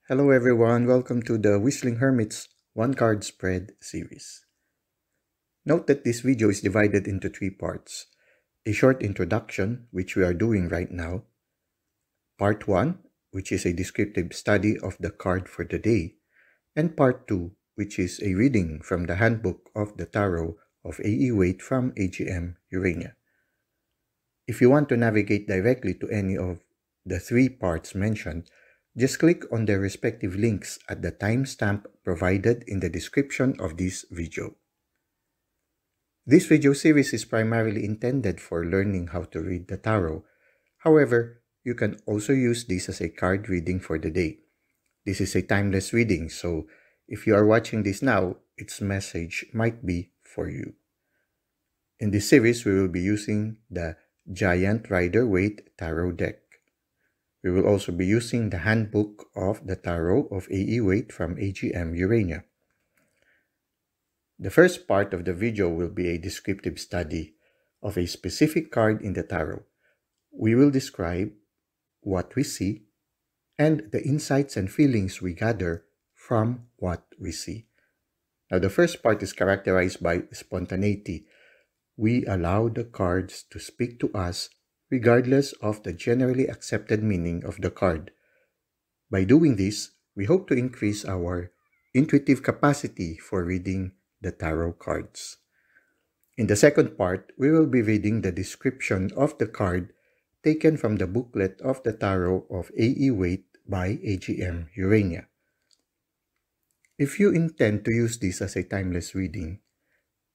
Hello everyone, welcome to the Whistling Hermit's One Card Spread series. Note that this video is divided into three parts. A short introduction, which we are doing right now. Part 1, which is a descriptive study of the card for the day. And Part 2, which is a reading from the Handbook of the Tarot of A.E. Waite from AGM Urania. If you want to navigate directly to any of the three parts mentioned, just click on their respective links at the timestamp provided in the description of this video. This video series is primarily intended for learning how to read the tarot. However, you can also use this as a card reading for the day. This is a timeless reading, so if you are watching this now, its message might be for you. In this series, we will be using the Giant Rider Waite Tarot deck. We will also be using the Handbook of the Tarot of A.E. Waite from AGM Urania. The first part of the video will be a descriptive study of a specific card in the tarot. We will describe what we see and the insights and feelings we gather from what we see. Now, the first part is characterized by spontaneity. We allow the cards to speak to us regardless of the generally accepted meaning of the card. By doing this, we hope to increase our intuitive capacity for reading the tarot cards. In the second part, we will be reading the description of the card taken from the Booklet of the Tarot of A.E. Waite by AGM Urania. If you intend to use this as a timeless reading,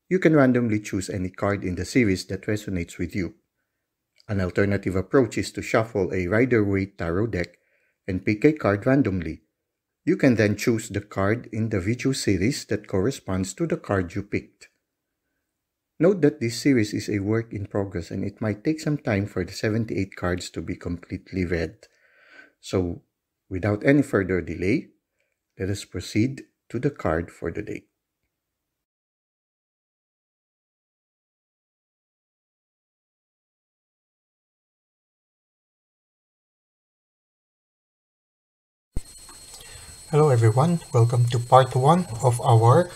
you can randomly choose any card in the series that resonates with you. An alternative approach is to shuffle a Rider Waite Tarot deck and pick a card randomly. You can then choose the card in the video series that corresponds to the card you picked. Note that this series is a work in progress and it might take some time for the 78 cards to be completely read. So, without any further delay, let us proceed to the card for the day. Hello everyone, welcome to part 1 of our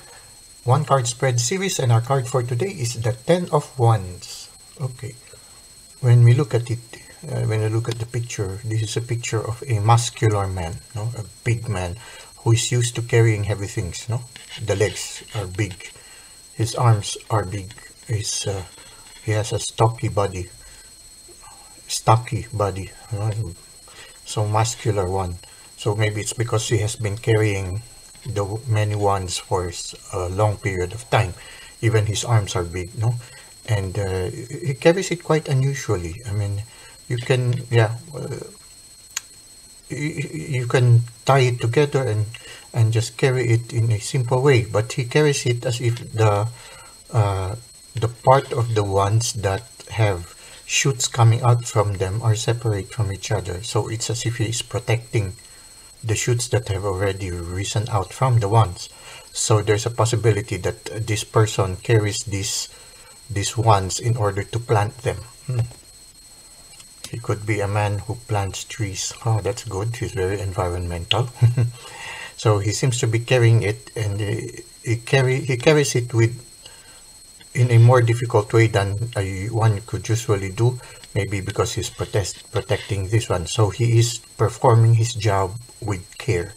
one card spread series, and our card for today is the 10 of Wands. Okay, when we look at it, when I look at the picture, this is a picture of a muscular man, a big man who is used to carrying heavy things. The legs are big, his arms are big, he has a stocky body, so muscular one. So maybe it's because he has been carrying the many wands for a long period of time. Even his arms are big, and he carries it quite unusually. I mean, you can, you can tie it together and just carry it in a simple way. But he carries it as if the part of the wands that have shoots coming out from them are separate from each other. So it's as if he is protecting the shoots that have already risen out from the wands. So there's a possibility that this person carries these wands in order to plant them. He could be a man who plants trees. Oh, that's good. He's very environmental. So he seems to be carrying it, and he carries it in a more difficult way than one could usually do, maybe because he's protecting this one. So he is performing his job with care.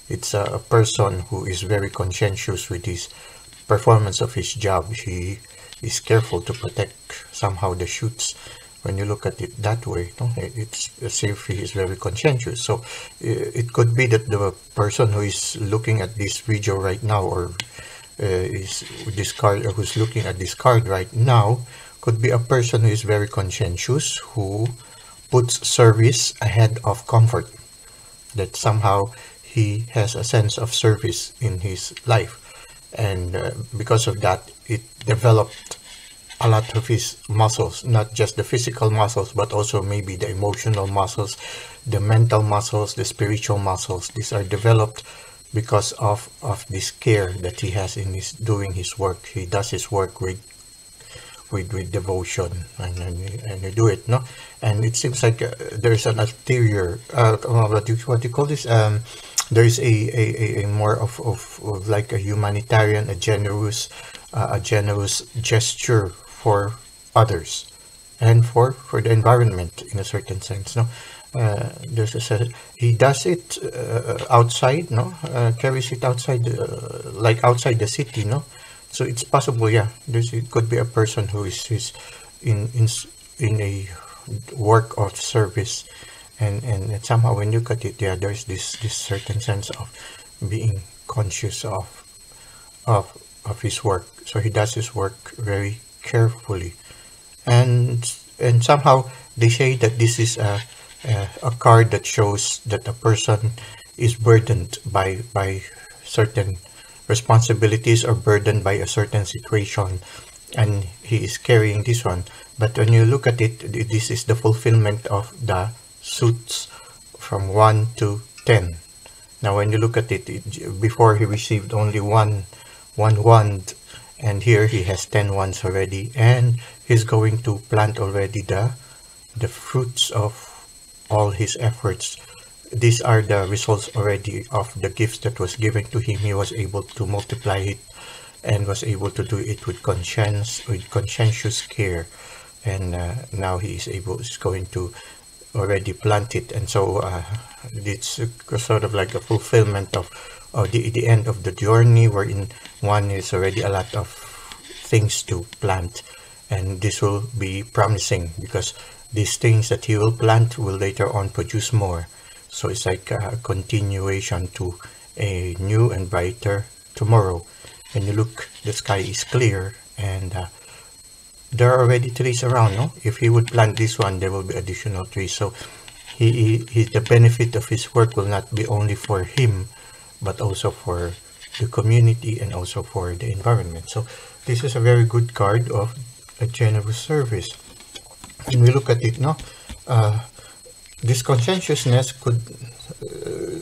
It's a person who is very conscientious with his performance of his job. He is careful to protect somehow the shoots. When you look at it that way, it's as if he is very conscientious. So it could be that the person who is looking at this video right now, or who's looking at this card right now, could be a person who is very conscientious, who puts service ahead of comfort. That somehow he has a sense of service in his life, and because of that, it developed a lot of his muscles, not just the physical muscles, but also maybe the emotional muscles, the mental muscles, the spiritual muscles. These are developed because of this care that he has in doing his work. He does his work with devotion, and you do it, and it seems like there's an ulterior what do you call this, there is a more of like a humanitarian, a generous gesture for others and for the environment in a certain sense. No, there's he does it outside. No, carries it outside, like outside the city. No, so it's possible. Yeah, it could be a person who is in in in a work of service, and somehow when you look at it, yeah, there's this certain sense of being conscious of of his work. So he does his work very carefully, and somehow they say that this is a card that shows that a person is burdened by certain responsibilities or burdened by a certain situation, and he is carrying this one. But when you look at it, this is the fulfillment of the suits from 1 to 10. Now when you look at it, before he received only one wand, and here he has 10 wands already, and he's going to plant already the fruits of all his efforts. These are the results already of the gifts that was given to him. He was able to multiply it and was able to do it with conscientious care, and now he is going to already plant it. And so it's sort of like a fulfillment of the end of the journey, wherein one is already a lot of things to plant, and this will be promising because these things that he will plant will later on produce more. So it's like a continuation to a new and brighter tomorrow. When you look, the sky is clear, and there are already trees around. No, if he would plant this one, there will be additional trees. So the benefit of his work will not be only for him, but also for the community and also for the environment. So this is a very good card of a generous service. When we look at it, no, this conscientiousness could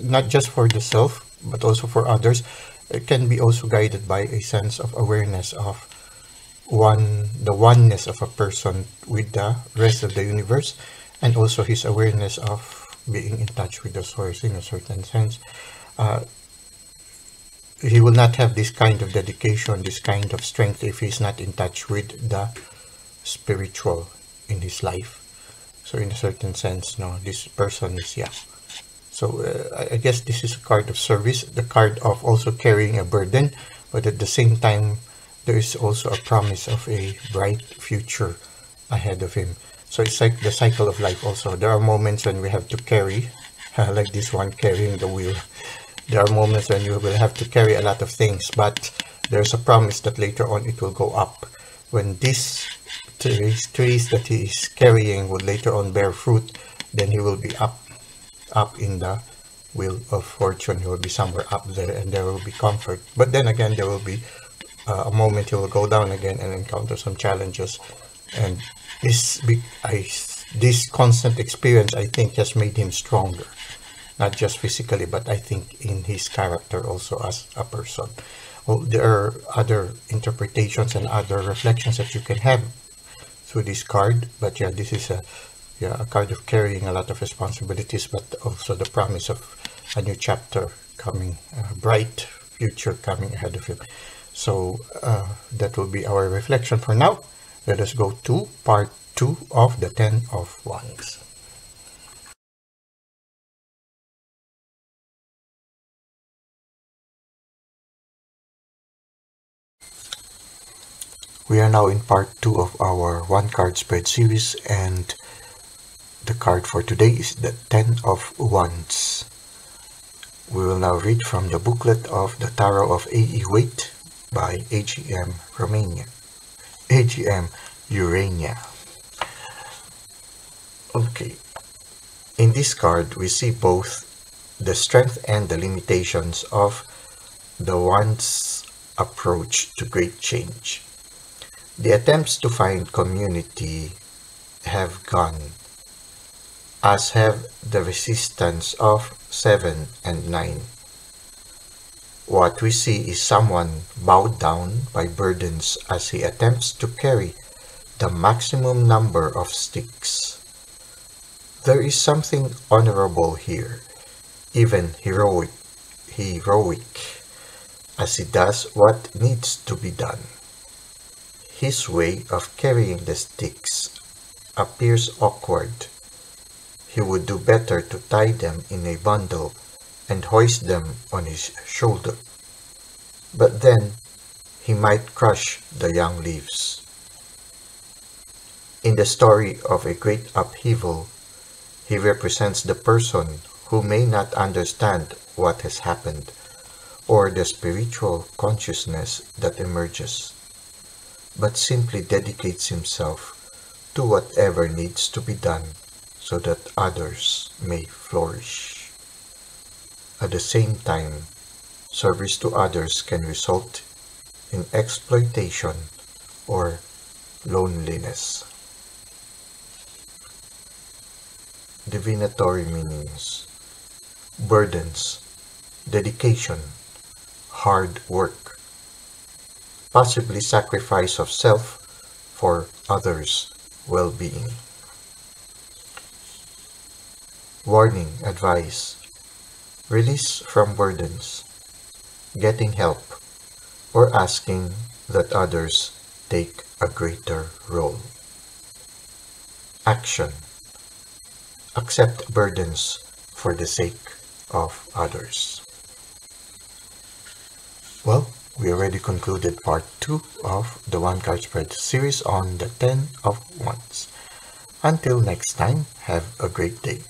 not just for the self, but also for others. It can be also guided by a sense of awareness of the oneness of a person with the rest of the universe, and also his awareness of being in touch with the source in a certain sense. He will not have this kind of dedication, this kind of strength, if he's not in touch with the spiritual in his life. So in a certain sense, no, this person is, yeah. So I guess this is a card of service, the card of also carrying a burden, but at the same time, there is also a promise of a bright future ahead of him. So it's like the cycle of life also. There are moments when we have to carry, like this one, carrying the wheel. There are moments when you will have to carry a lot of things, but there's a promise that later on it will go up. When these trees that he is carrying will later on bear fruit, then he will be up in the wheel of fortune. He will be somewhere up there, and there will be comfort. But then again, there will be a moment he will go down again and encounter some challenges. And this constant experience, I think, has made him stronger, not just physically, but I think in his character also as a person. Well, there are other interpretations and other reflections that you can have through this card, but yeah, this is a card of carrying a lot of responsibilities, but also the promise of a new chapter coming, a bright future coming ahead of him. So that will be our reflection for now. Let us go to part 2 of the 10 of Wands. We are now in part 2 of our 1-card spread series, and the card for today is the 10 of Wands. We will now read from the booklet of the Tarot of A.E. Waite by AGM Urania. Okay, in this card we see both the strength and the limitations of the Wands' approach to great change. The attempts to find community have gone, as have the resistance of 7 and 9. What we see is someone bowed down by burdens as he attempts to carry the maximum number of sticks. There is something honorable here, even heroic, heroic, as he does what needs to be done. His way of carrying the sticks appears awkward. He would do better to tie them in a bundle and hoist them on his shoulder. But then he might crush the young leaves. In the story of a great upheaval, he represents the person who may not understand what has happened or the spiritual consciousness that emerges, but simply dedicates himself to whatever needs to be done so that others may flourish. At the same time, service to others can result in exploitation or loneliness. Divinatory meanings: burdens, dedication, hard work, possibly sacrifice of self for others' well-being. Warning, advice: release from burdens, getting help, or asking that others take a greater role. Action: accept burdens for the sake of others. Well, we already concluded part 2 of the one card spread series on the 10 of Wands. Until next time, have a great day.